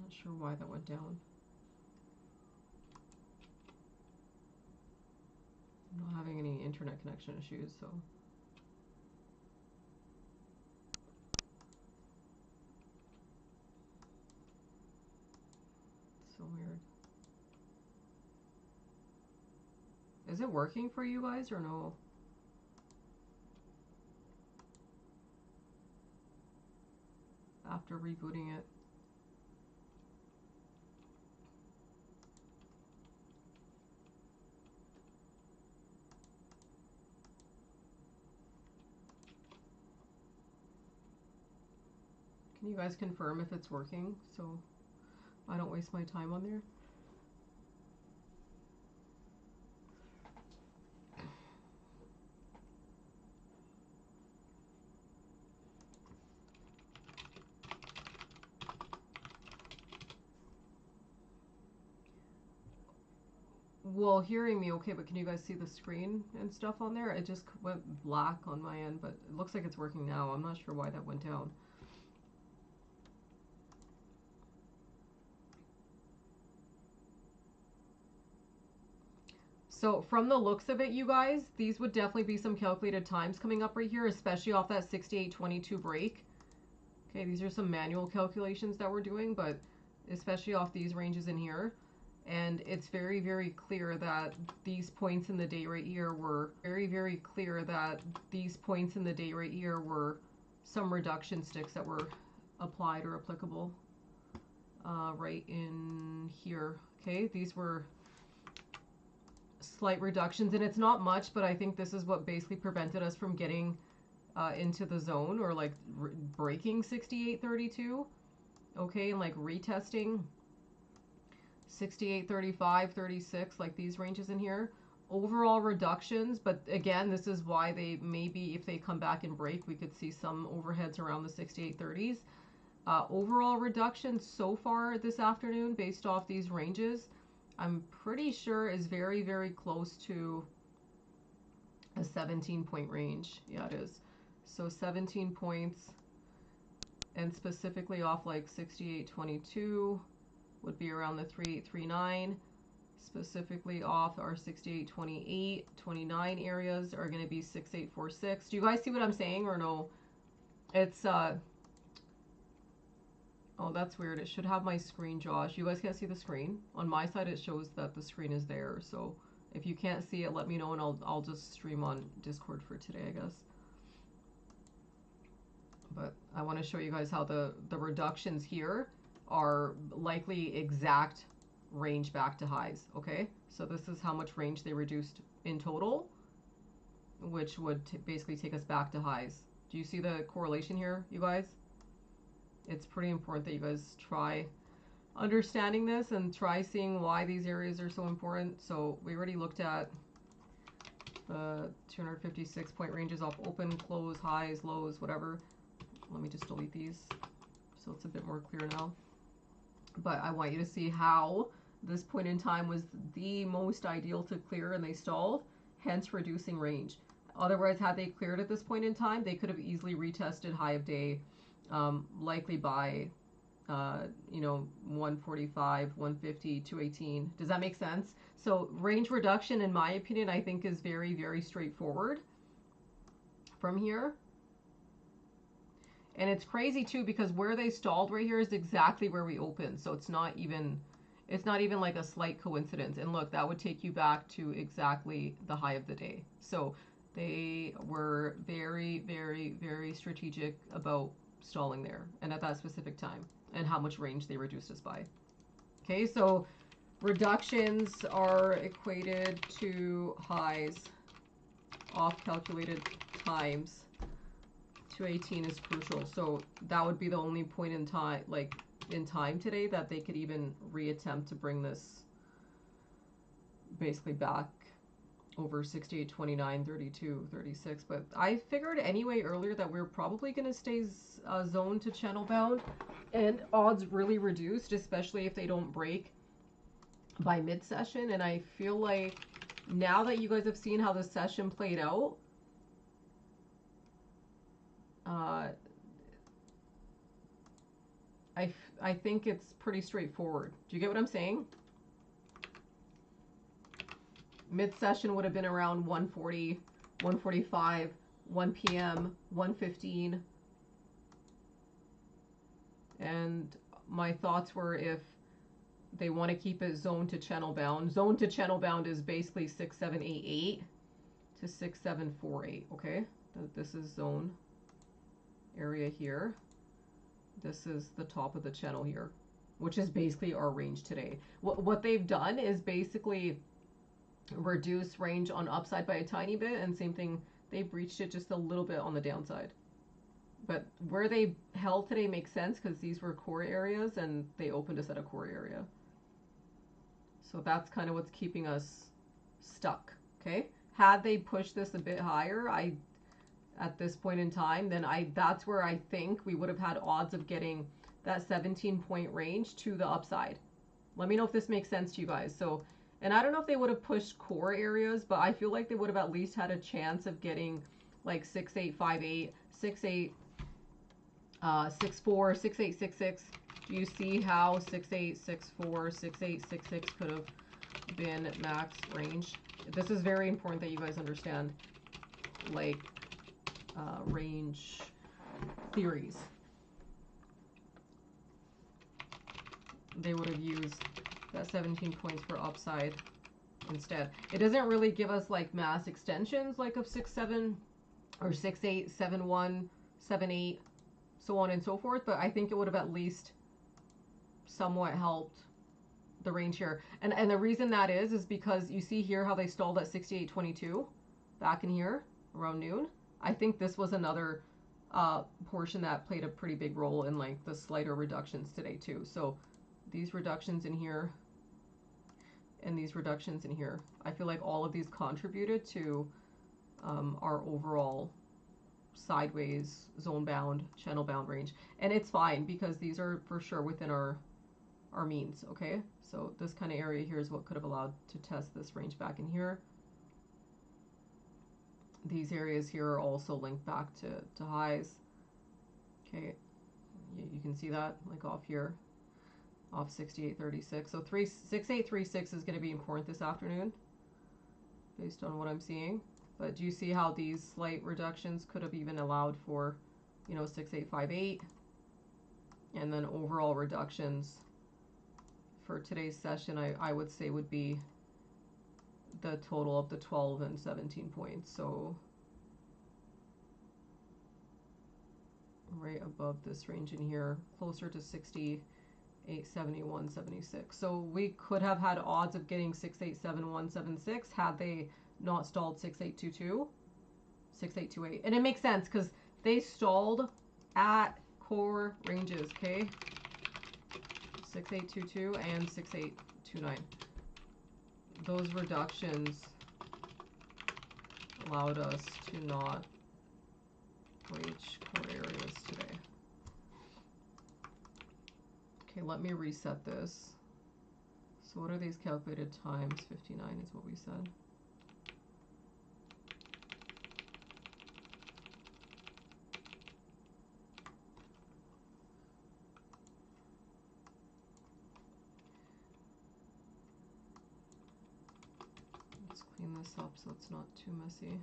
Not sure why that went down. I'm not having any internet connection issues, so. So weird. Is it working for you guys or no? After rebooting it. Can you guys confirm if it's working so I don't waste my time on there? Well, hearing me okay, but can you guys see the screen and stuff on there? It just went black on my end, but it looks like it's working now. I'm not sure why that went down. So from the looks of it, you guys, these would definitely be some calculated times coming up right here, especially off that 68.22 break. Okay, these are some manual calculations that we're doing, but especially off these ranges in here. And it's very, very clear that these points in the day right here were some reduction sticks that were applied or applicable right in here. Okay, these were slight reductions, and it's not much, but I think this is what basically prevented us from getting into the zone or like breaking 68.32. Okay, and like retesting 68.35, 36, like these ranges in here. Overall reductions, but again, this is why they maybe, if they come back and break, we could see some overheads around the 68.30s. Overall reduction so far this afternoon based off these ranges, I'm pretty sure is very, very close to a 17-point range. Yeah, it is. So 17 points, and specifically off like 68.22 would be around the 3839. Specifically off our 68.28, 29 areas are going to be 6846. Do you guys see what I'm saying or no? It's oh, that's weird. It should have my screen, Josh. You guys can't see the screen. On my side it shows that the screen is there. So if you can't see it, let me know and I'll just stream on Discord for today, I guess. But I want to show you guys how the reductions here are likely exact range back to highs. Okay, so this is how much range they reduced in total, which would basically take us back to highs. Do you see the correlation here, you guys? It's pretty important that you guys try understanding this and try seeing why these areas are so important. So we already looked at the 256 point ranges off open, close, highs, lows, whatever. Let me just delete these so it's a bit more clear now. But I want you to see how this point in time was the most ideal to clear and they stalled, hence reducing range. Otherwise, had they cleared at this point in time, they could have easily retested high of day, likely by, 145, 150, 218. Does that make sense? So range reduction, in my opinion, I think is very, very straightforward from here. And it's crazy too because where they stalled right here is exactly where we opened. So it's not even like a slight coincidence. And look, that would take you back to exactly the high of the day. So they were very, very, very strategic about stalling there and at that specific time and how much range they reduced us by. Okay, so reductions are equated to highs off calculated times. 218 is crucial. So that would be the only point in time, like in time today, that they could even reattempt to bring this basically back over 68, 29, 32, 36. But I figured anyway earlier that we're probably going to stay zoned to channel bound and odds really reduced, especially if they don't break by mid-session. And I feel like now that you guys have seen how the session played out, I think it's pretty straightforward. Do you get what I'm saying? Mid-session would have been around 1:40, 1:45, 1 p.m., 1:15. And my thoughts were, if they want to keep it zone to channel bound. Zone to channel bound is basically 6788 to 6748, okay? This is zone area here. This is the top of the channel here, which is basically our range today. What they've done is basically reduce range on upside by a tiny bit, and same thing, they breached it just a little bit on the downside. But where they held today makes sense because these were core areas and they opened us at a core area. So that's kind of what's keeping us stuck, okay? Had they pushed this a bit higher, at this point in time, then that's where I think we would have had odds of getting that 17-point range to the upside. Let me know if this makes sense to you guys. So, and I don't know if they would have pushed core areas, but I feel like they would have at least had a chance of getting like 6858, 6864, 6866. Do you see how 6864, 6866 could have been max range? This is very important that you guys understand, like, range theories. They would have used that 17 points for upside instead. It doesn't really give us like mass extensions like of 6-7 or 6-8, 7-1, 7-8, so on and so forth, but I think it would have at least somewhat helped the range here. And the reason that is because you see here how they stalled at 68.22 back in here around noon. I think this was another portion that played a pretty big role in like the slighter reductions today too. So these reductions in here and these reductions in here, I feel like all of these contributed to our overall sideways zone bound, channel bound range. And it's fine because these are for sure within our means, okay? So this kind of area here is what could have allowed to test this range back in here. These areas here are also linked back to highs. Okay, you can see that like off here, off 68.36. So 6836 is going to be important this afternoon based on what I'm seeing. But do you see how these slight reductions could have even allowed for, you know, 6858, and then overall reductions for today's session, I would say would be the total of the 12 and 17 points. So right above this range in here, closer to 68, 71, 76. So we could have had odds of getting 687176 had they not stalled 6822, 6828. And it makes sense because they stalled at core ranges, okay? 6822 and 6829. Those reductions allowed us to not breach core areas today. Okay, let me reset this. So what are these calculated times? 59 is what we said. Let's clean this up so it's not too messy.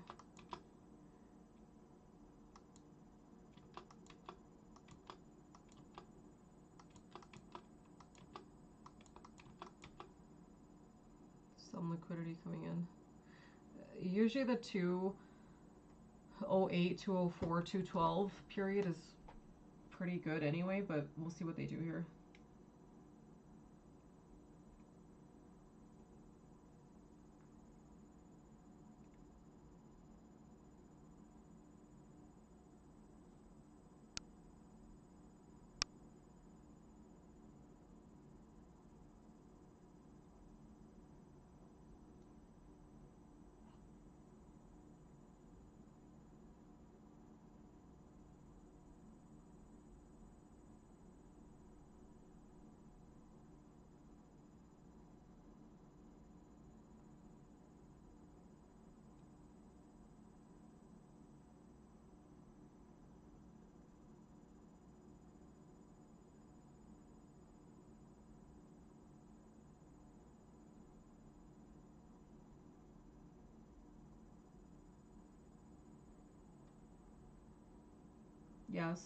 Some liquidity coming in. Usually the 208, 204, 212 period is pretty good anyway, but we'll see what they do here. Yes.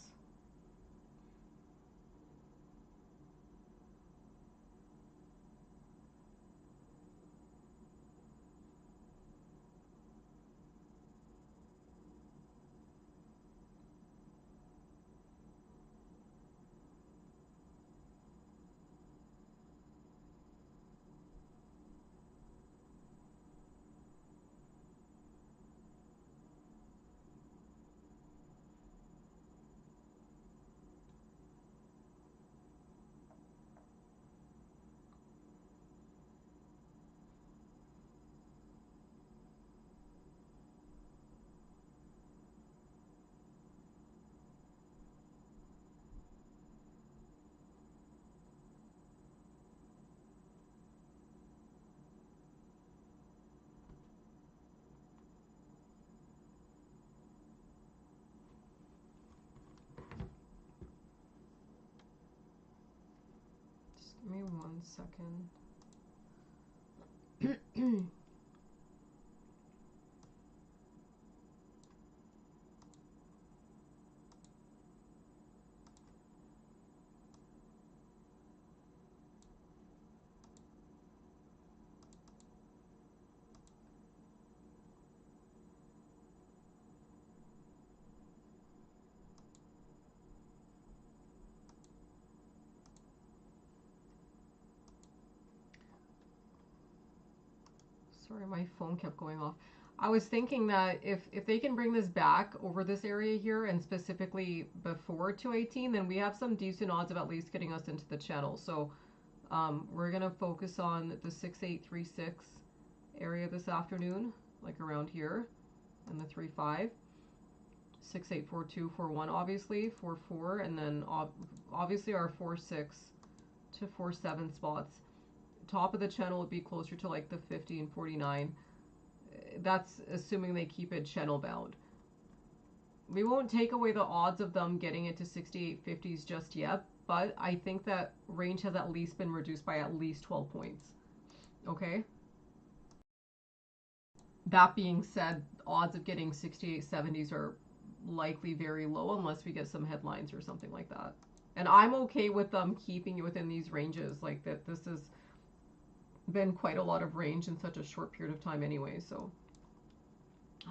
Just give me 1 second. Sorry, my phone kept going off. I was thinking that if they can bring this back over this area here and specifically before 218, then we have some decent odds of at least getting us into the channel. So we're gonna focus on the 6836 area this afternoon, like around here, and the 35. 684241 obviously, 44, and then obviously our 46 to 47 spots. Top of the channel would be closer to like the 50 and 49. That's assuming they keep it channel bound. We won't take away the odds of them getting it to 6850s just yet, but I think that range has at least been reduced by at least 12 points. Okay? That being said, odds of getting 6870s are likely very low unless we get some headlines or something like that. And I'm okay with them keeping it within these ranges. Like that, this has been quite a lot of range in such a short period of time anyway. So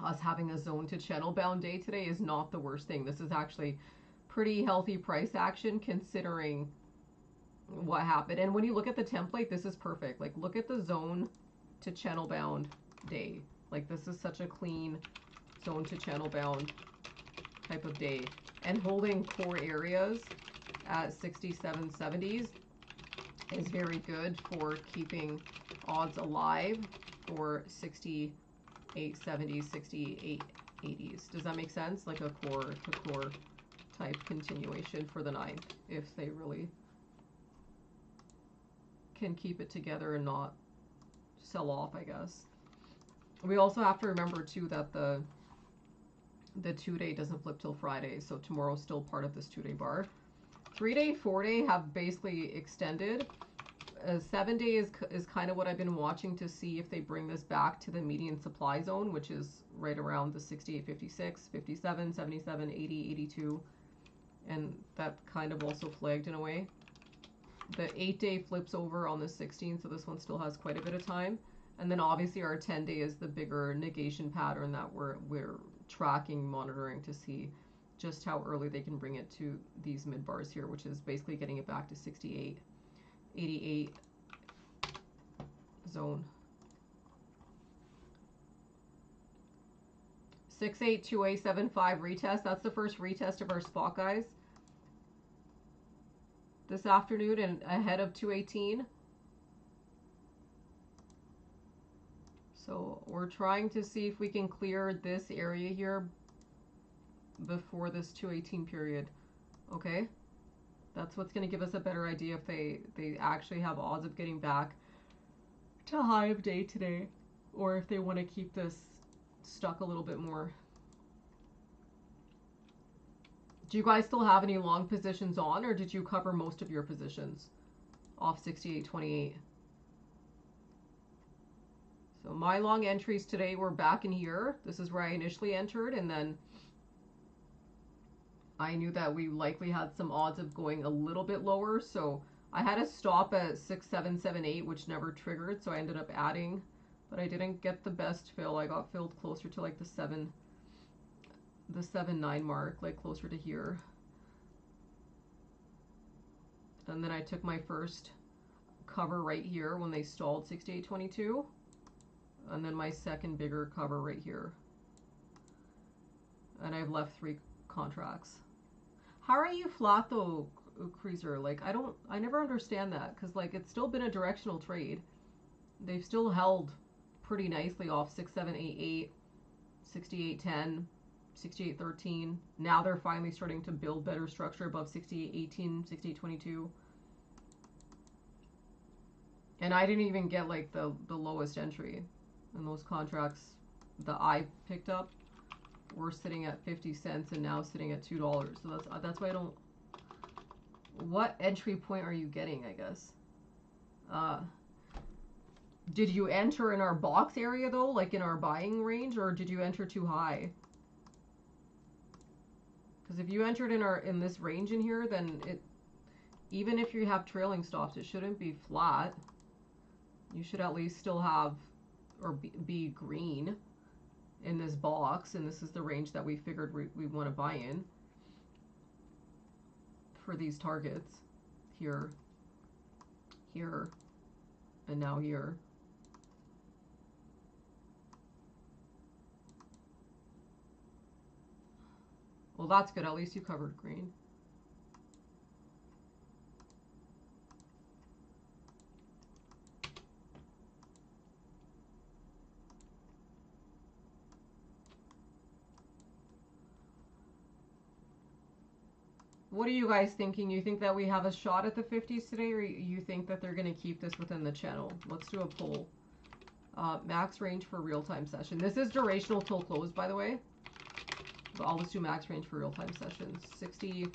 us having a zone to channel bound day today is not the worst thing. This is actually pretty healthy price action considering what happened. And when you look at the template, this is perfect. Like look at the zone to channel bound day. Like this is such a clean zone to channel bound type of day. And holding core areas at 67 70s is very good for keeping odds alive for 68 70s, 68 80s. Does that make sense? Like a core to core type continuation for the 9th if they really can keep it together and not sell off, I guess. We also have to remember too that the 2-day doesn't flip till Friday, so tomorrow's still part of this 2-day bar. 3-day, 4-day have basically extended. 7-day is kind of what I've been watching to see if they bring this back to the median supply zone, which is right around the 68, 56, 57, 77, 80, 82, and that kind of also flagged in a way. The 8-day flips over on the 16th, so this one still has quite a bit of time. And then obviously our 10-day is the bigger negation pattern that we're tracking, monitoring to see just how early they can bring it to these mid bars here, which is basically getting it back to 68, 88 zone. 682875 retest. That's the first retest of our spot, guys, this afternoon and ahead of 218. So we're trying to see if we can clear this area here before this 218 period. Okay, that's what's going to give us a better idea if they actually have odds of getting back to high of day today, or if they want to keep this stuck a little bit more. Do you guys still have any long positions on, or did you cover most of your positions off 68.28? So my long entries today were back in here. This is where I initially entered, and then I knew that we likely had some odds of going a little bit lower, so I had a stop at 6778, which never triggered, so I ended up adding, but I didn't get the best fill. I got filled closer to like the 7.9 mark, like closer to here. And then I took my first cover right here when they stalled 6822, and then my second bigger cover right here. And I've left 3 contracts. How are you flat though, Cruiser? Like, I never understand that, because like it's still been a directional trade. They've still held pretty nicely off 6788, 6810, 6813. Now they're finally starting to build better structure above 6818, 6822. And I didn't even get like the lowest entry. And those contracts that I picked up were sitting at 50 cents and now sitting at $2. So that's why I don't. What entry point are you getting, I guess? Did you enter in our box area though, like in our buying range, or did you enter too high? Because if you entered in this range in here, then even if you have trailing stops, it shouldn't be flat. You should at least still have or be green in this box, and this is the range that we figured we want to buy in for these targets here, here, and now here. Well, that's good. At least you covered green. What are you guys thinking? You think that we have a shot at the 50s today, or you think that they're going to keep this within the channel? Let's do a poll. Max range for real-time session. This is durational till close, by the way. But I'll just do max range for real-time sessions. 68.36,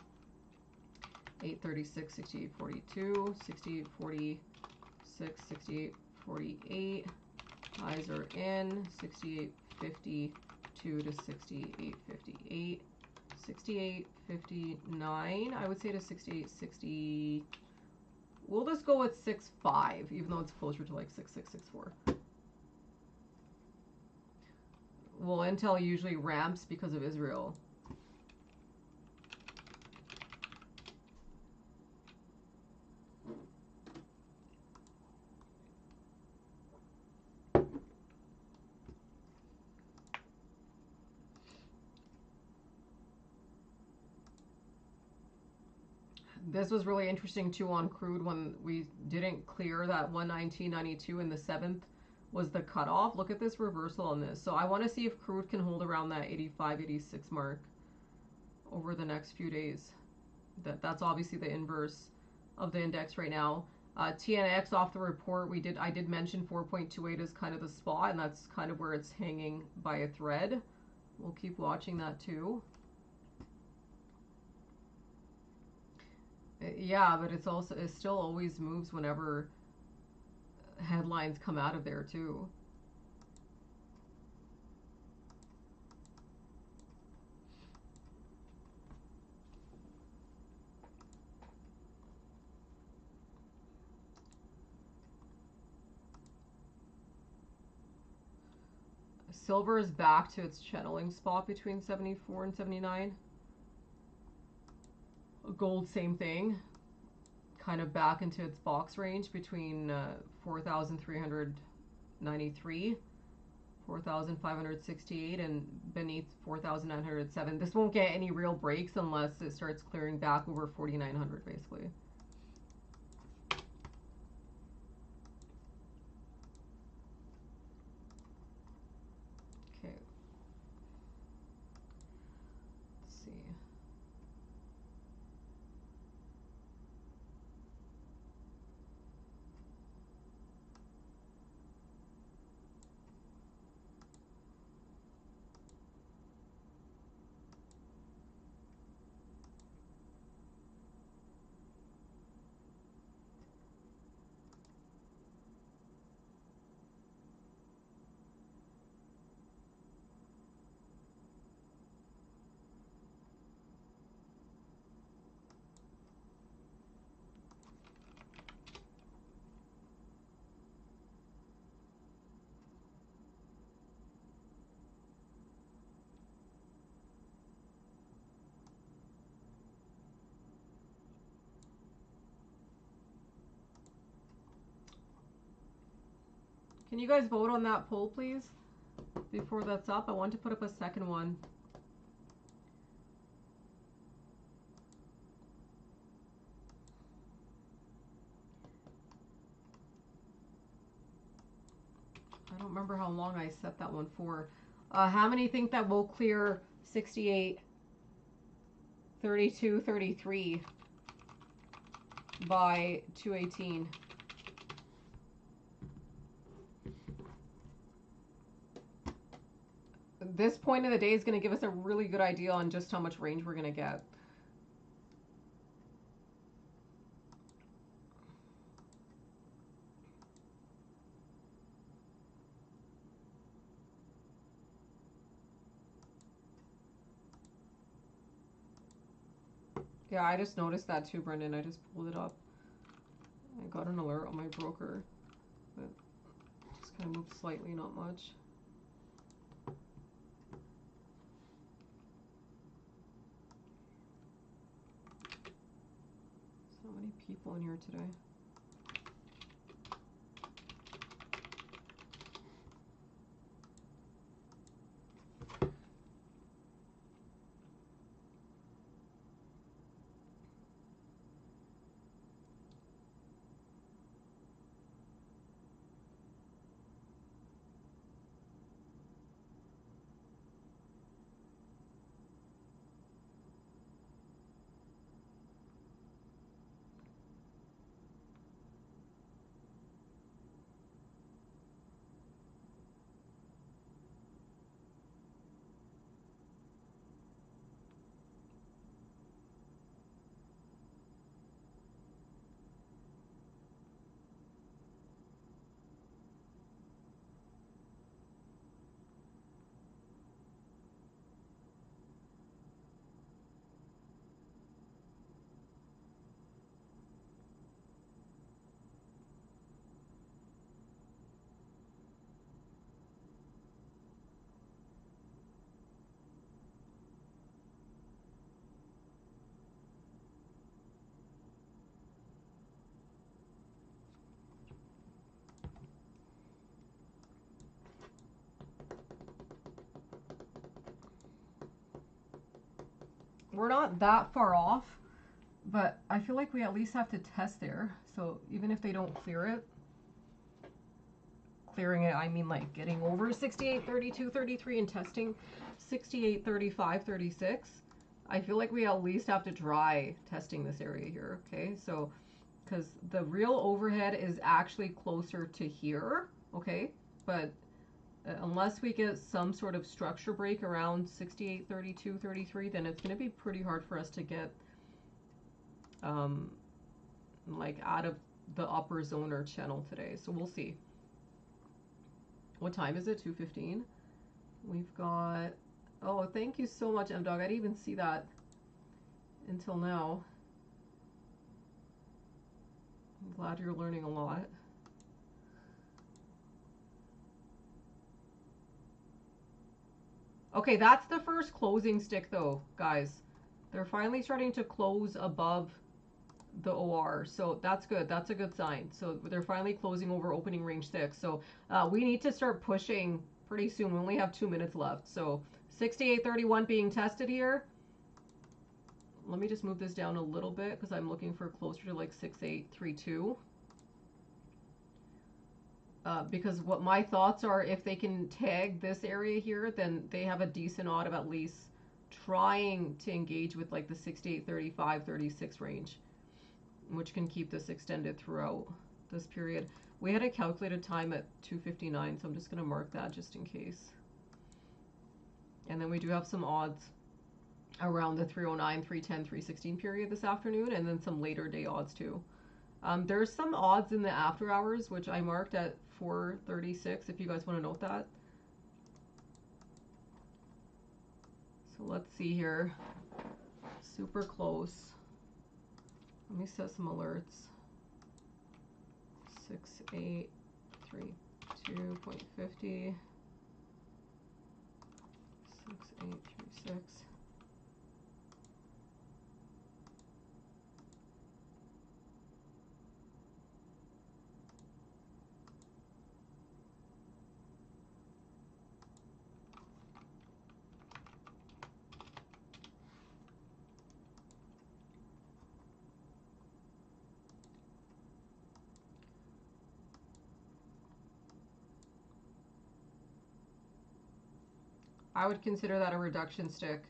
68.42, 68.46, 68.48. Highs are in. 68.52 to 68.58. 68.59, I would say, to 68.60. We'll just go with 6.5, even though it's closer to like 6.664. Well, Intel usually ramps because of Israel. This was really interesting too on crude when we didn't clear that 119.92 in the 7th was the cutoff. Look at this reversal on this. So I want to see if crude can hold around that 85, 86 mark over the next few days. That's obviously the inverse of the index right now. TNX off the report, I did mention 4.28 is kind of the spot, and that's kind of where it's hanging by a thread. We'll keep watching that too. Yeah, but it still always moves whenever headlines come out of there too. Silver is back to its channeling spot between 74 and 79. Gold, same thing. Kind of back into its box range between 4,393, 4,568, and beneath 4,907. This won't get any real breaks unless it starts clearing back over 4,900, basically. Okay. Let's see. Can you guys vote on that poll, please? Before that's up, I want to put up a second one. I don't remember how long I set that one for. How many think that we'll clear 68, 32, 33 by 218? This point of the day is going to give us a really good idea on just how much range we're going to get. Yeah, I just noticed that too, Brendan. I just pulled it up. I got an alert on my broker. But just kind of moved slightly, not much. So many people in here today. We're not that far off, but I feel like we at least have to test there. So even if they don't clear it, clearing it, I mean like getting over 68, 32, 33 and testing 68, 35, 36. I feel like we at least have to try testing this area here, okay? So, because the real overhead is actually closer to here, okay? But unless we get some sort of structure break around 68, 32, 33, then it's going to be pretty hard for us to get like out of the upper zone or channel today. So we'll see. What time is it? 2:15. We've got, oh, thank you so much, M-Dog. I didn't even see that until now. I'm glad you're learning a lot. Okay, that's the first closing stick though, guys. They're finally starting to close above the OR, so that's good. That's a good sign. So they're finally closing over opening range 6. So we need to start pushing pretty soon. We only have 2 minutes left. So 68.31 being tested here. Let me just move this down a little bit because I'm looking for closer to like 6832. Because what my thoughts are, if they can tag this area here, then they have a decent odd of at least trying to engage with like the 68, 35, 36 range, which can keep this extended throughout this period. We had a calculated time at 2:59, so I'm just going to mark that just in case. And then we do have some odds around the 309, 310, 316 period this afternoon, and then some later day odds too. There's some odds in the after hours, which I marked at 4:36, if you guys want to note that. So let's see here. Super close. Let me set some alerts. 6832.50. 6836. I would consider that a reduction stick,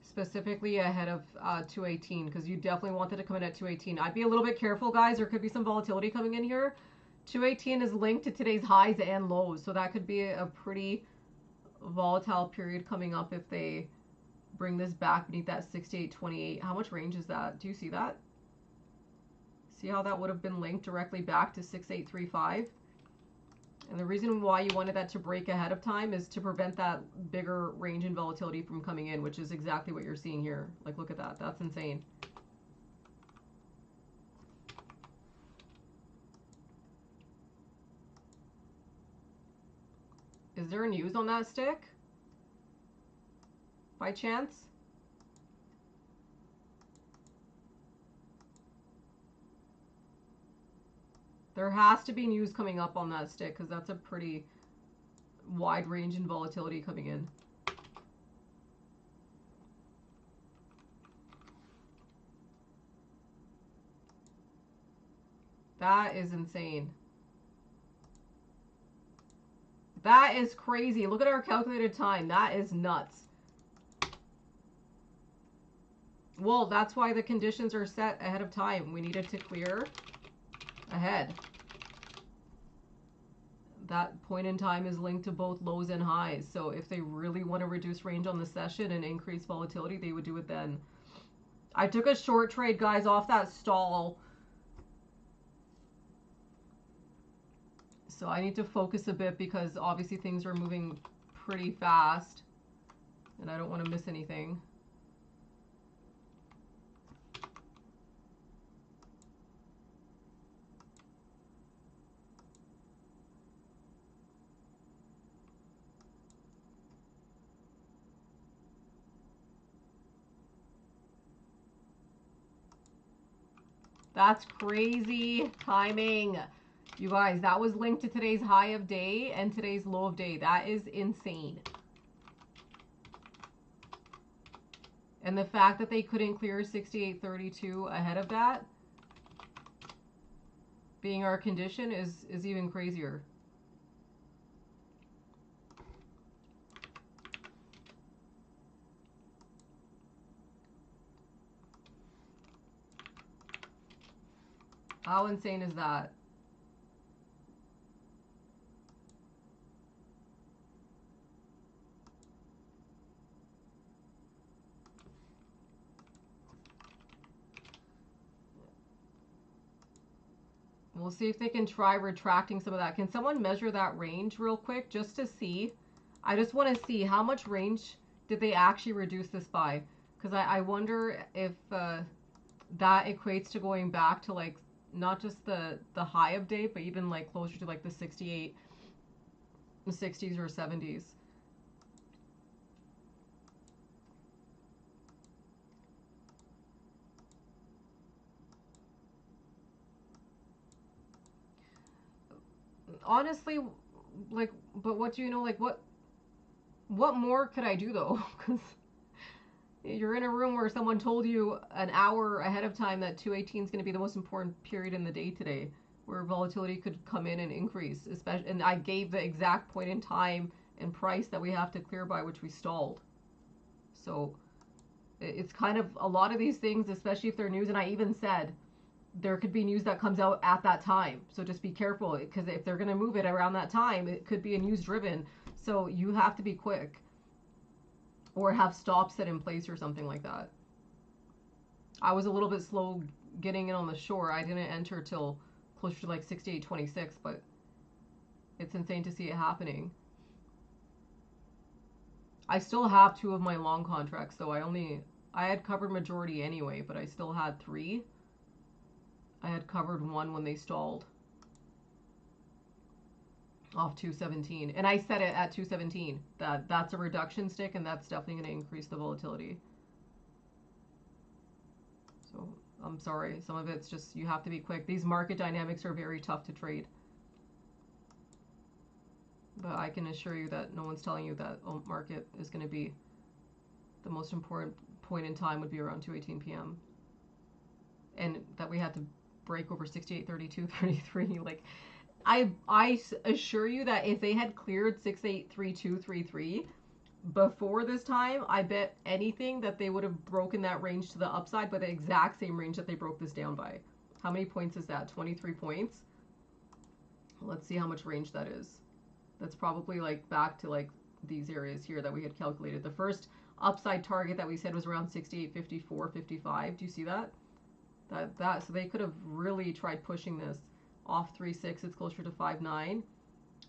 specifically ahead of 218, because you definitely wanted to come in at 218. I'd be a little bit careful, guys. There could be some volatility coming in here. 218 is linked to today's highs and lows, so that could be a pretty volatile period coming up if they bring this back beneath that 6828. How much range is that? Do you see that? See how that would have been linked directly back to 6835? And the reason why you wanted that to break ahead of time is to prevent that bigger range in volatility from coming in, which is exactly what you're seeing here. Like, look at that. That's insane. Is there news on that stick? By chance? There has to be news coming up on that stick because that's a pretty wide range in volatility coming in. That is insane. That is crazy. Look at our calculated time. That is nuts. Well, that's why the conditions are set ahead of time. We needed to clear ahead. That point in time is linked to both lows and highs. So if they really want to reduce range on the session and increase volatility, they would do it then. I took a short trade, guys, off that stall. So I need to focus a bit because obviously things are moving pretty fast and I don't want to miss anything. That's crazy timing. You guys, that was linked to today's high of day and today's low of day. That is insane. And the fact that they couldn't clear 6832 ahead of that, being our condition, is even crazier. How insane is that? We'll see if they can try retracting some of that. Can someone measure that range real quick just to see? I just want to see how much range did they actually reduce this by? Because I wonder if that equates to going back to like not just the high of day, but even like closer to like the 68, the 60s or 70s. Honestly, like, but what do you know? Like, what more could I do though? Because you're in a room where someone told you an hour ahead of time that 218 is going to be the most important period in the day today, where volatility could come in and increase. Especially, and I gave the exact point in time and price that we have to clear by, which we stalled. So it's kind of a lot of these things, especially if they're news. And I even said there could be news that comes out at that time. So just be careful, because if they're going to move it around that time, it could be a news driven. So you have to be quick or have stops set in place or something like that. I was a little bit slow getting in on the shore. I didn't enter till closer to like 68.26, but it's insane to see it happening. I still have 2 of my long contracts though. I had covered majority anyway, but I still had 3. I had covered 1 when they stalled off 217, and I set it at 217. That's a reduction stick, and that's definitely going to increase the volatility. So I'm sorry, some of it's just you have to be quick. These market dynamics are very tough to trade, but I can assure you that no one's telling you that market is going to be the most important point in time would be around 2:18 p.m. and that we had to break over 68.32.33. Like, I assure you that if they had cleared 6832.33, before this time, I bet anything that they would have broken that range to the upside by the exact same range that they broke this down by. How many points is that? 23 points. Let's see how much range that is. That's probably like back to like these areas here that we had calculated. The first upside target that we said was around 68, 54, 55. Do you see that? So they could have really tried pushing this off 3.6. It's closer to 5.9.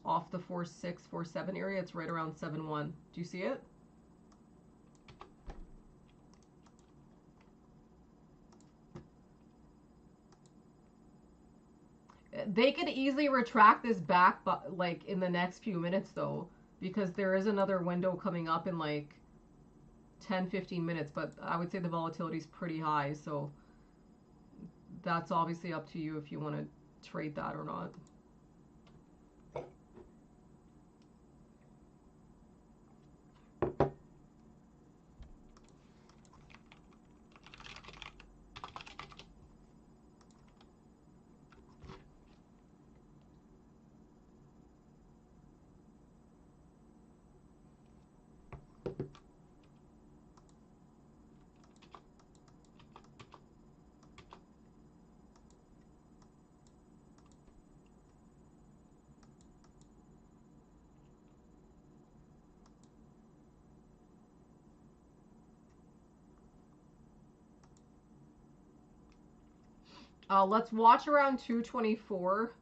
Off the 4.6, 4.7 area, it's right around 7.1. Do you see it? They could easily retract this back, like in the next few minutes though, because there is another window coming up in like 10-15 minutes, but I would say the volatility is pretty high, so that's obviously up to you if you want to trade that or not. Let's watch around 224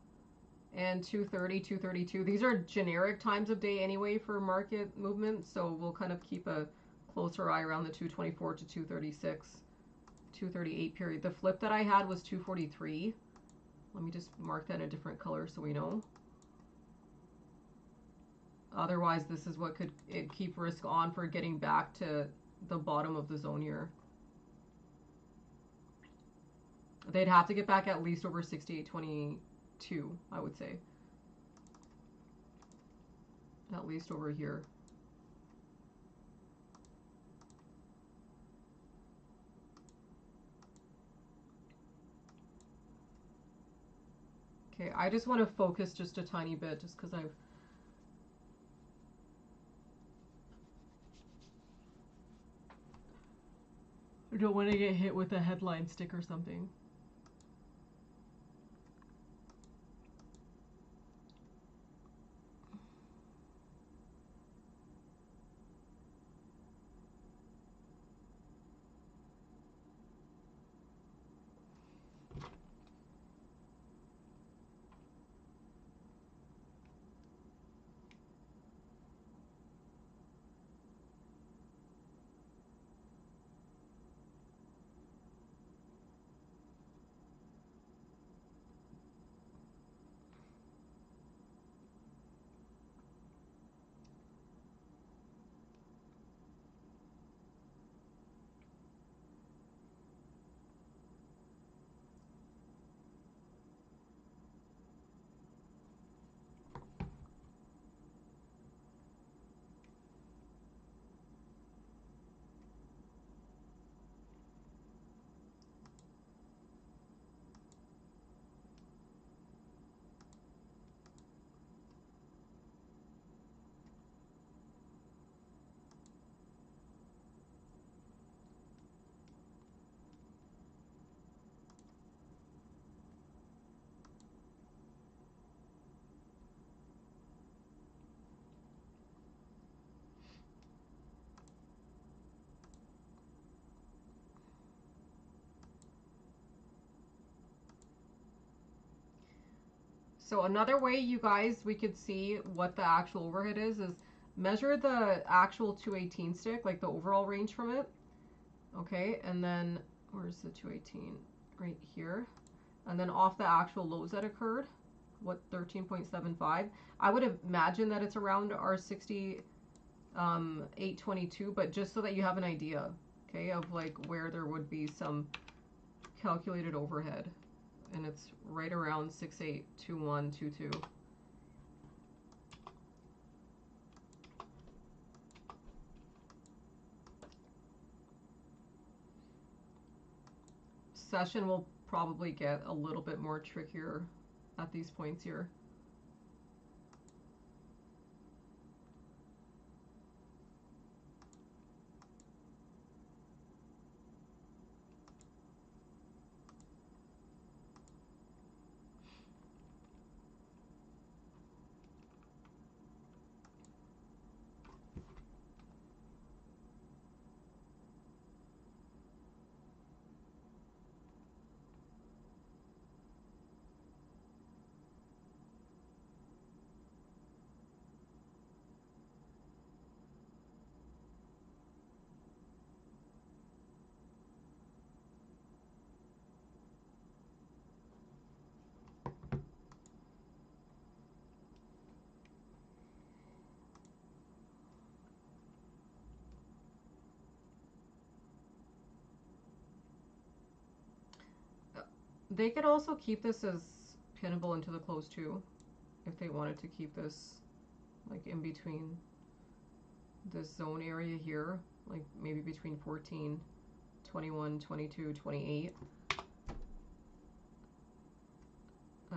and 230, 232. These are generic times of day anyway for market movement, so we'll kind of keep a closer eye around the 224 to 236, 238 period. The flip that I had was 243. Let me just mark that in a different color so we know. Otherwise, this is what could keep risk on for getting back to the bottom of the zone here. They'd have to get back at least over 68.22, I would say. At least over here. Okay, I just want to focus just a tiny bit just because I don't want to get hit with a headline stick or something. So another way, you guys, we could see what the actual overhead is measure the actual 218 stick, like the overall range from it. Okay, and then where's the 218? Right here. And then off the actual lows that occurred, what, 13.75? I would imagine that it's around our 68.22, but just so that you have an idea, okay, of like where there would be some calculated overhead. And it's right around 682122. Session will probably get a little bit more trickier at these points here. They could also keep this as pinnable into the close too, if they wanted to keep this like in between this zone area here, like maybe between 14, 21, 22, 28.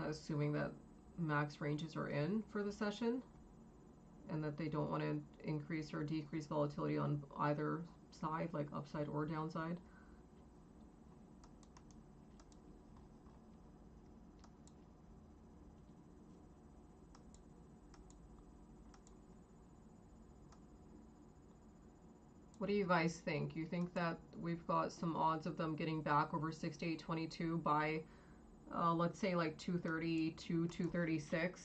Assuming that max ranges are in for the session and that they don't want to increase or decrease volatility on either side, like upside or downside. What do you guys think? You think that we've got some odds of them getting back over 68.22 by, let's say, like 232, 236?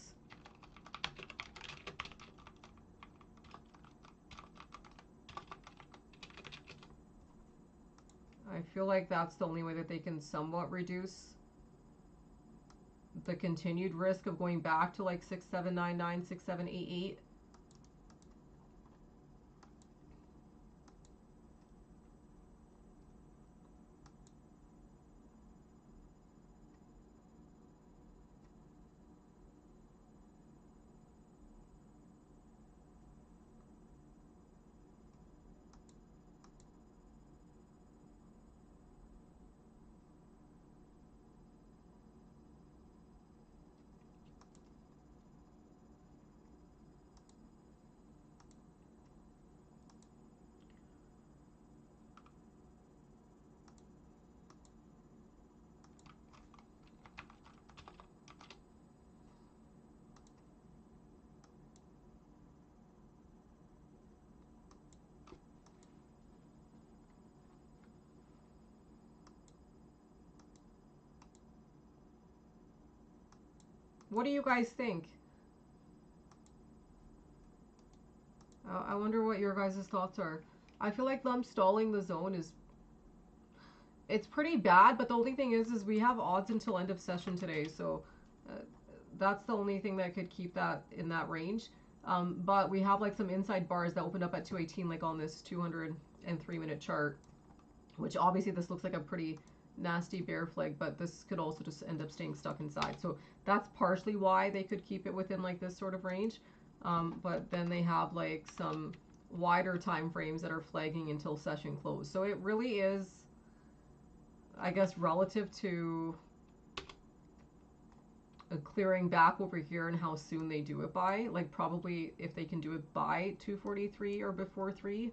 I feel like that's the only way that they can somewhat reduce the continued risk of going back to like 6799, 6788. What do you guys think? I wonder what your guys' thoughts are. I feel like them stalling the zone is, it's pretty bad, but the only thing is we have odds until end of session today, so that's the only thing that could keep that in that range. But we have like some inside bars that opened up at 218, like on this 203-minute chart, which obviously this looks like a pretty nasty bear flag, but this could also just end up staying stuck inside. So that's partially why they could keep it within like this sort of range. But then they have like some wider time frames that are flagging until session close. So it really is, I guess, relative to clearing back over here and how soon they do it by. Like probably if they can do it by 243 or before 3,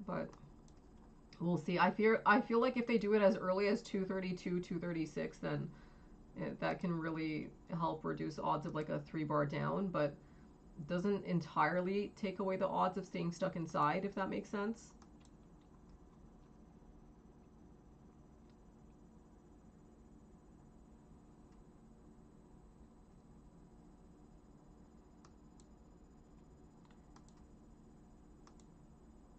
but we'll see. I feel like if they do it as early as 232, 236, then that can really help reduce odds of like a 3-bar down, but doesn't entirely take away the odds of staying stuck inside, if that makes sense.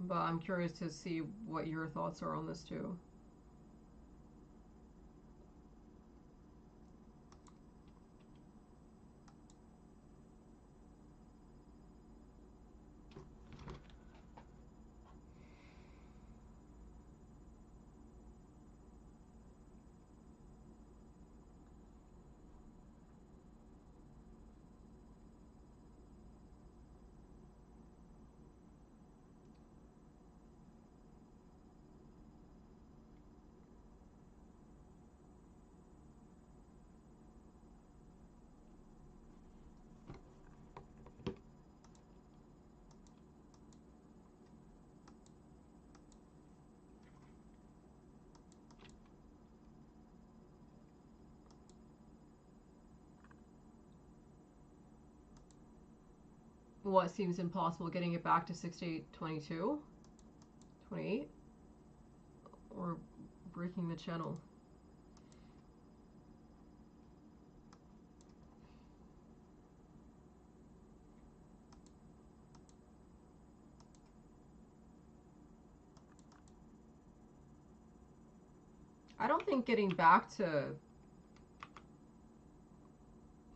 But I'm curious to see what your thoughts are on this too. What seems impossible, getting it back to 68.22, 28, or breaking the channel? I don't think getting back to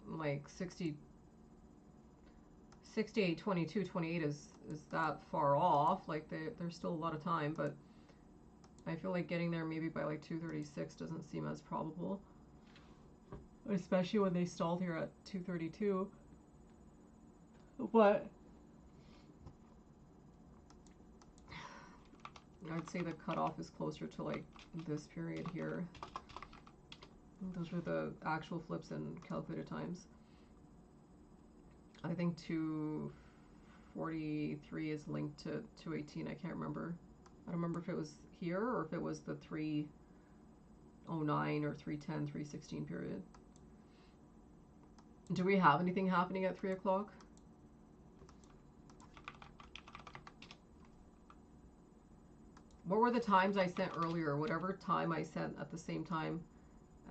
like 68, 22, 28 is that far off. Like there's still a lot of time, but I feel like getting there maybe by like 236 doesn't seem as probable. especially when they stalled here at 232. But I'd say the cutoff is closer to like this period here. Those are the actual flips and calculated times. I think 243 is linked to 218. I can't remember. I don't remember if it was here or if it was the 309 or 310, 316 period. Do we have anything happening at 3 o'clock? What were the times I sent earlier? Whatever time I sent at the same time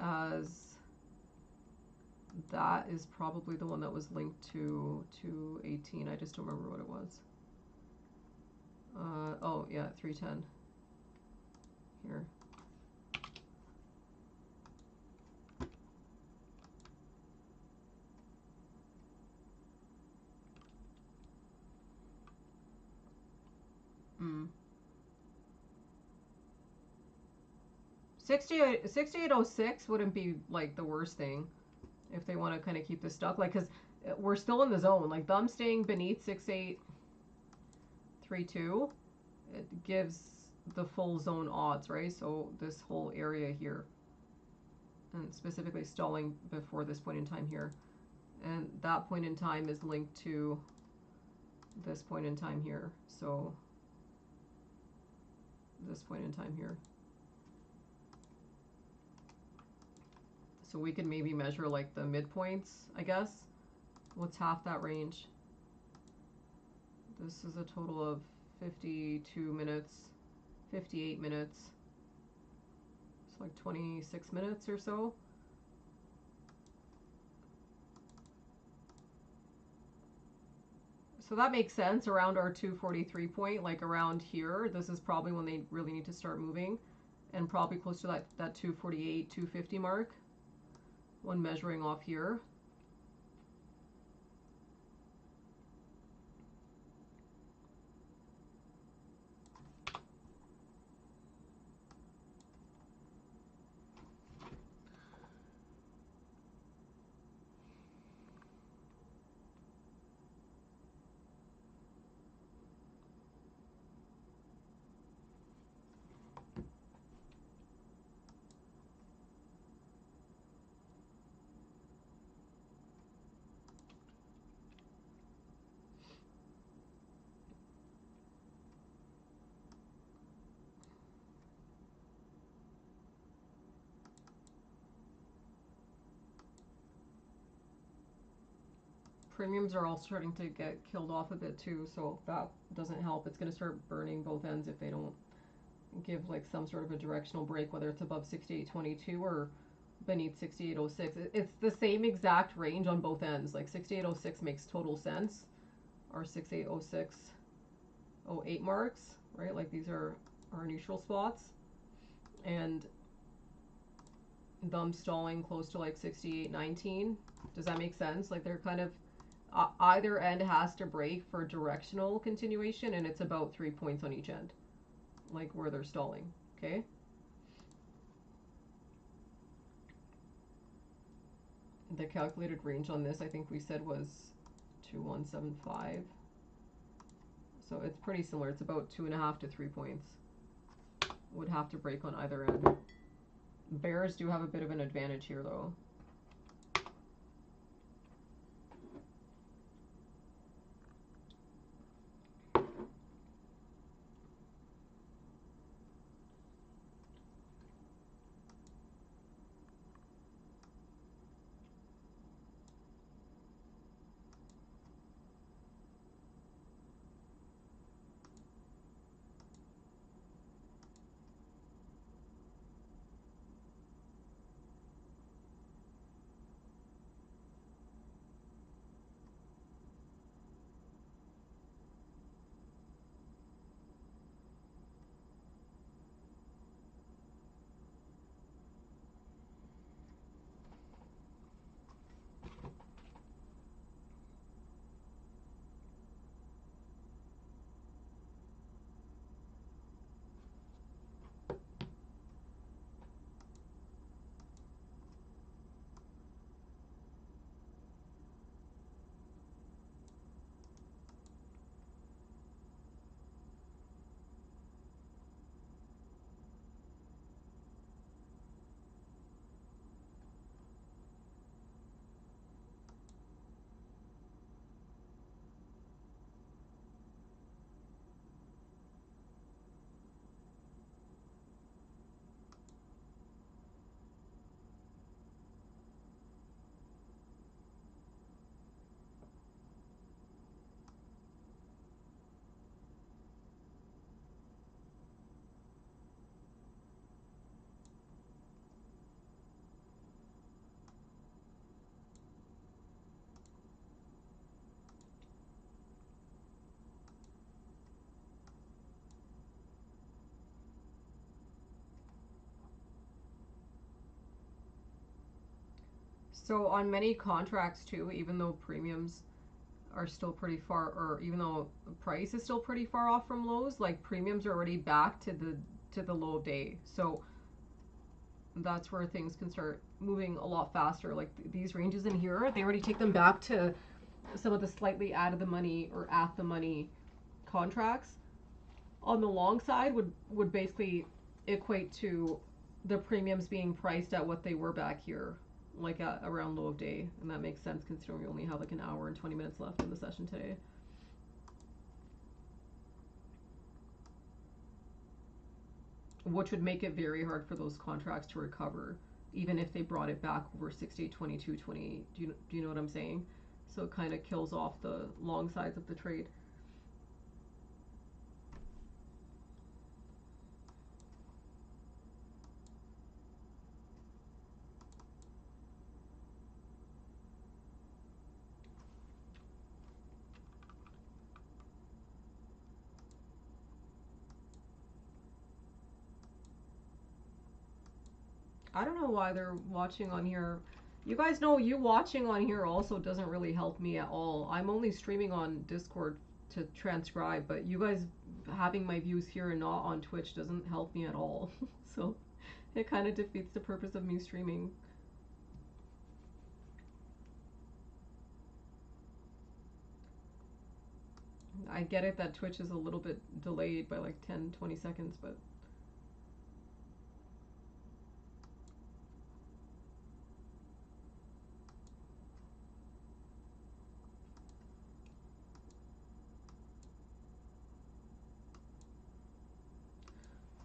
as that is probably the one that was linked to 218. I just don't remember what it was. Oh yeah, 310 here. Mm. 6806 wouldn't be like the worst thing if they want to kind of keep this stuck, like, because we're still in the zone. Like them staying beneath 6832, it gives the full zone odds, right? So this whole area here, and specifically stalling before this point in time here, and that point in time is linked to this point in time here, so this point in time here. So we could maybe measure like the midpoints, I guess. What's half that range? This is a total of 52 minutes, 58 minutes. It's like 26 minutes or so. So that makes sense around our 243 point, like around here. This is probably when they really need to start moving, and probably close to that 248, 250 mark when measuring off here. Premiums are all starting to get killed off a bit too, so that doesn't help. It's going to start burning both ends if they don't give like some sort of a directional break, whether it's above 6822 or beneath 6806. It's the same exact range on both ends. Like 6806 makes total sense, or 680608 marks, right? Like these are our neutral spots, and them stalling close to like 6819. Does that make sense? Like they're kind of either end has to break for directional continuation, and it's about 3 points on each end, like where they're stalling. Okay. The calculated range on this, I think we said, was 2175. So it's pretty similar. It's about 2.5 to 3 points would have to break on either end. Bears do have a bit of an advantage here, though. So on many contracts too, even though premiums are still pretty far, or even though price is still pretty far off from lows, like premiums are already back to the low of day. So that's where things can start moving a lot faster. Like these ranges in here, they already take them back to some of the slightly out of the money or at the money contracts. On the long side would basically equate to the premiums being priced at what they were back here, like at around low of day, and that makes sense considering we only have like an hour and 20 minutes left in the session today. Which would make it very hard for those contracts to recover, even if they brought it back over 68, 22, 20. Do you know what I'm saying? So it kind of kills off the long sides of the trade. I don't know why they're watching on here. You guys know you watching on here also doesn't really help me at all. I'm only streaming on Discord to transcribe, but you guys having my views here and not on Twitch doesn't help me at all. So it kind of defeats the purpose of me streaming. I get it that Twitch is a little bit delayed by like 10-20 seconds, but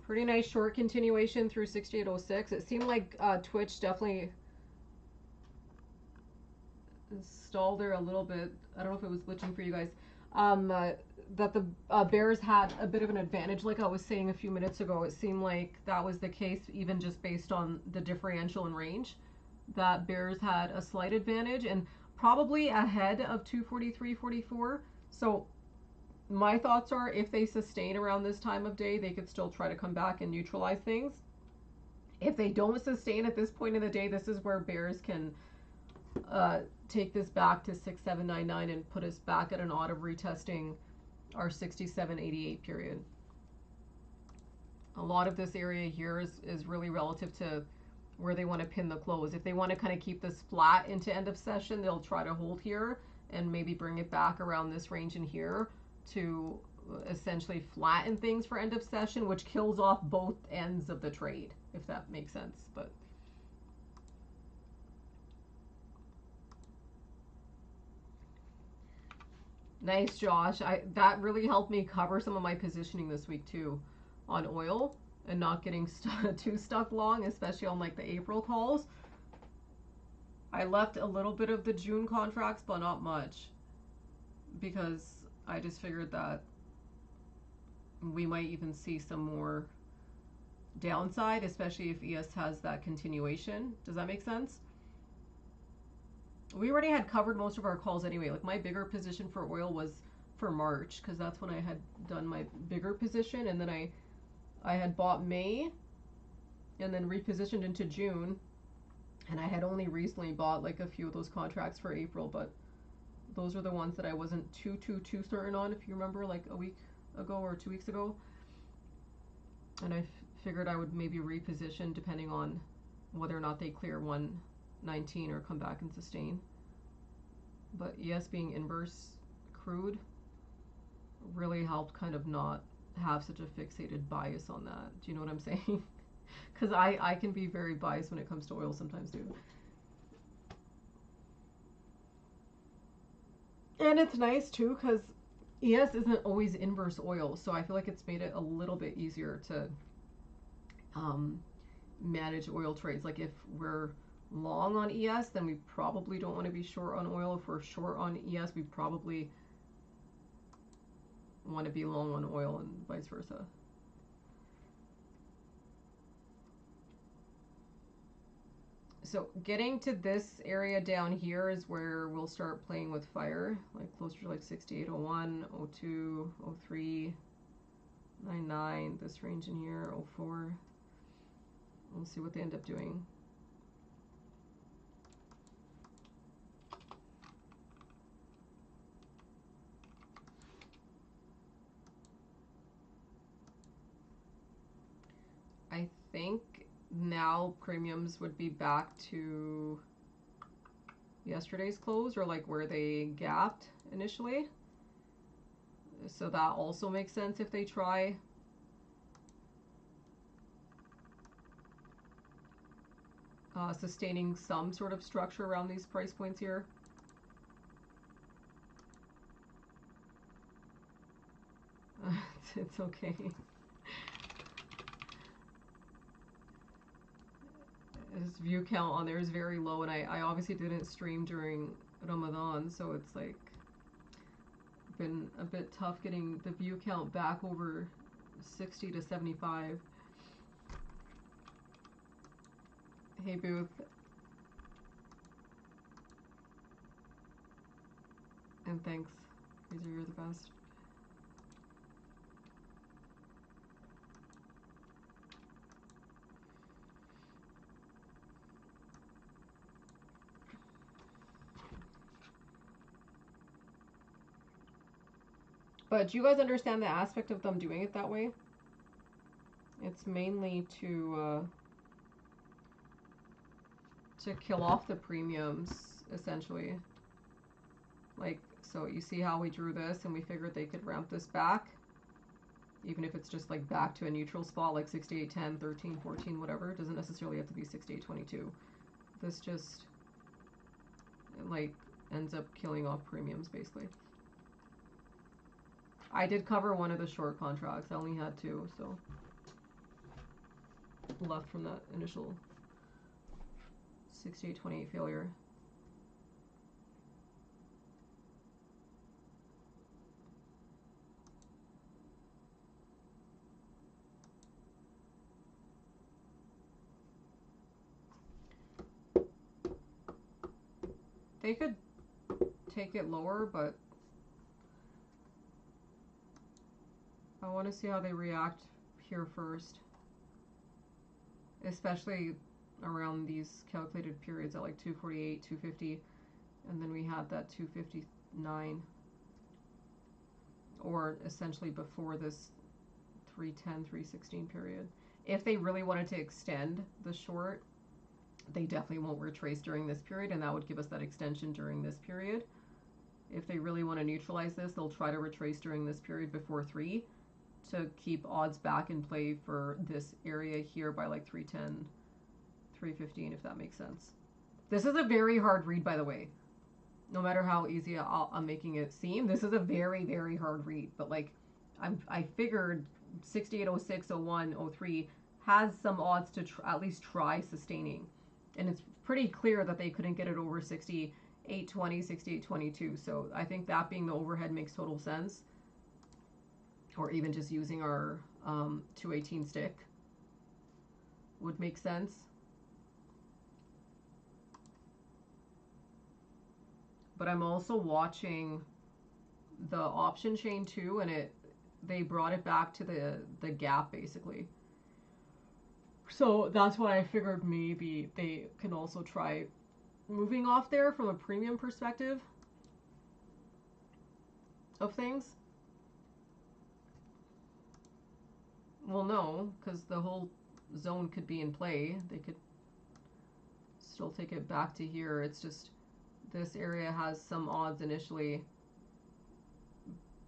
pretty nice short continuation through 6806. It seemed like Twitch definitely stalled there a little bit. I don't know if it was glitching for you guys. That the Bears had a bit of an advantage, like I was saying a few minutes ago. It seemed like that was the case, even just based on the differential in range. That Bears had a slight advantage and probably ahead of 243.44. So my thoughts are if they sustain around this time of day, they could still try to come back and neutralize things. If they don't sustain at this point in the day, this is where Bears can take this back to 6799 and put us back at an odd of retesting our 6788 period. A lot of this area here is really relative to where they want to pin the close. If they want to kind of keep this flat into end of session, they'll try to hold here and maybe bring it back around this range in here to essentially flatten things for end of session, which kills off both ends of the trade, if that makes sense. But nice, Josh. That really helped me cover some of my positioning this week too on oil and not getting too stuck long, especially on like the April calls. I left a little bit of the June contracts, but not much, because I just figured that we might even see some more downside, especially if ES has that continuation. Does that make sense? We already had covered most of our calls anyway. Like my bigger position for oil was for March, because that's when I had done my bigger position, and then I had bought May and then repositioned into June, and I had only recently bought like a few of those contracts for April, but those are the ones that I wasn't too certain on, if you remember, like a week ago or 2 weeks ago. And I figured I would maybe reposition depending on whether or not they clear 119 or come back and sustain. But yes, being inverse crude really helped kind of not have such a fixated bias on that. Do you know what I'm saying? Because I can be very biased when it comes to oil sometimes too. And it's nice too because ES isn't always inverse oil, so I feel like it's made it a little bit easier to manage oil trades. Like if we're long on ES, then we probably don't want to be short on oil. If we're short on ES, we probably want to be long on oil, and vice versa. So getting to this area down here is where we'll start playing with fire, like closer to like 6801, 02, 03, 99, this range in here, 04. We'll see what they end up doing. think now premiums would be back to yesterday's close, or like where they gapped initially. So that also makes sense if they try sustaining some sort of structure around these price points here. It's okay. His view count on there is very low, and I obviously didn't stream during Ramadan, so it's like been a bit tough getting the view count back over 60 to 75. Hey Booth. And thanks. Fraser, you're the best. But do you guys understand the aspect of them doing it that way? It's mainly to kill off the premiums, essentially. Like, so you see how we drew this and we figured they could ramp this back? Even if it's just like back to a neutral spot, like 68.10, 13, 14, whatever. It doesn't necessarily have to be 68.22. This just, like, ends up killing off premiums, basically. I did cover one of the short contracts. I only had two, so left from that initial 68.28 failure. They could take it lower, but I want to see how they react here first. Especially around these calculated periods at like 248, 250, and then we had that 259. Or essentially before this 310, 316 period. If they really wanted to extend the short, they definitely won't retrace during this period, and that would give us that extension during this period. If they really want to neutralize this, they'll try to retrace during this period before 3 to keep odds back in play for this area here by like 310, 315, if that makes sense. This is a very hard read, by the way. No matter how easy I'm making it seem, this is a very, very hard read. But like, I figured 68.06, 01, 03 has some odds to at least try sustaining. And it's pretty clear that they couldn't get it over 68.20, 68.22. So I think that being the overhead makes total sense. Or even just using our 218 stick would make sense. But I'm also watching the option chain too, and they brought it back to the gap basically. So that's why I figured maybe they can also try moving off there from a premium perspective of things. Well, no, because the whole zone could be in play. They could still take it back to here. It's just this area has some odds initially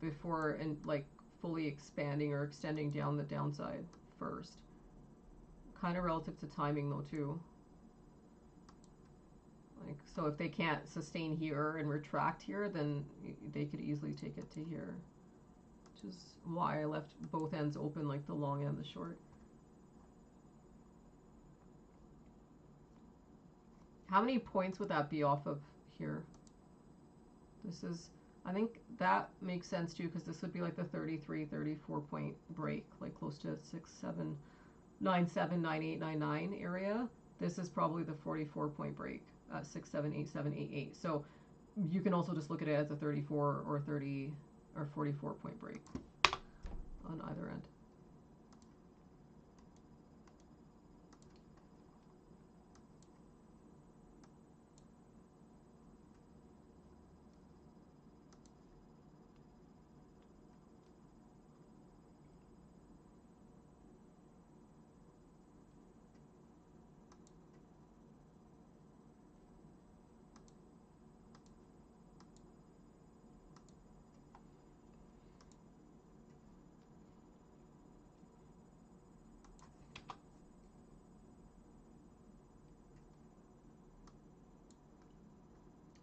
before and like fully expanding or extending down the downside first. Kind of relative to timing though too. Like, so if they can't sustain here and retract here, then they could easily take it to here. Which is why I left both ends open, like the long and the short. How many points would that be off of here? This is, I think that makes sense too, because this would be like the 33, 34 point break, like close to 6, 7, 9, 7, 9, 8, 9, 9 area. This is probably the 44 point break at 6, 7, 8, 7, 8, 8. So you can also just look at it as a 34 or 30 or 44 point break on either end.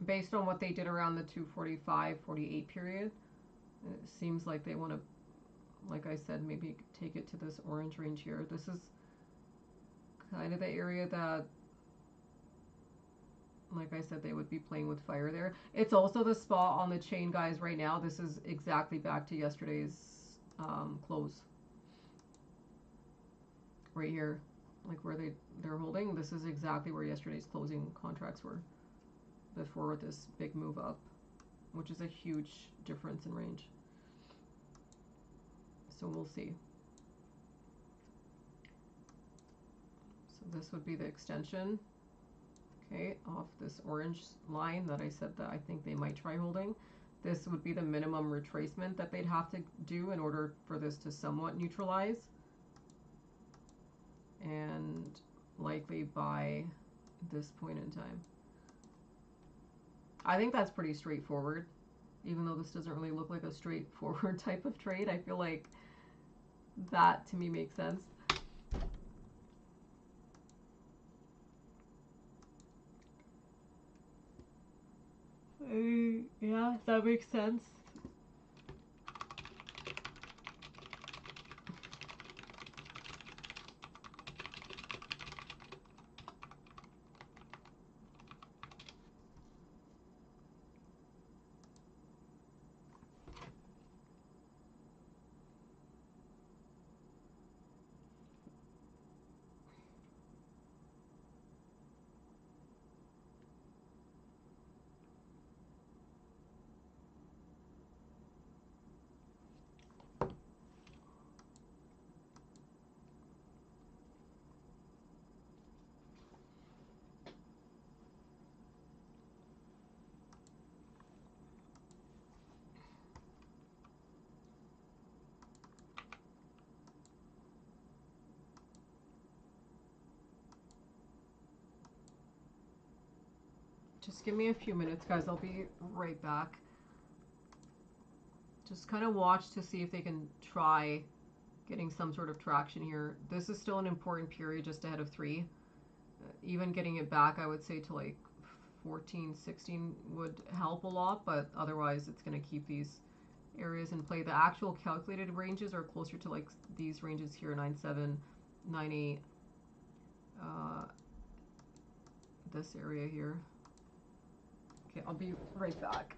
based on what they did around the 245, 48 period, it seems like they want to, like I said, maybe take it to this orange range here. This is kind of the area that, like I said, they would be playing with fire there. It's also the spot on the chain, guys, right now. This is exactly back to yesterday's close. Right here, like where they're holding. This is exactly where yesterday's closing contracts were before this big move up, which is a huge difference in range. So we'll see. So this would be the extension, okay, off this orange line that I said that I think they might try holding. This would be the minimum retracement that they'd have to do in order for this to somewhat neutralize. And likely by this point in time. I think that's pretty straightforward, even though this doesn't really look like a straightforward type of trade. I feel like that to me makes sense. Yeah, that makes sense. Just give me a few minutes, guys. I'll be right back. Just kind of watch to see if they can try getting some sort of traction here. This is still an important period just ahead of 3. Even getting it back, I would say, to like 14, 16 would help a lot, but otherwise it's going to keep these areas in play. The actual calculated ranges are closer to like these ranges here, 9.7, 9.8, this area here. Okay, I'll be right back.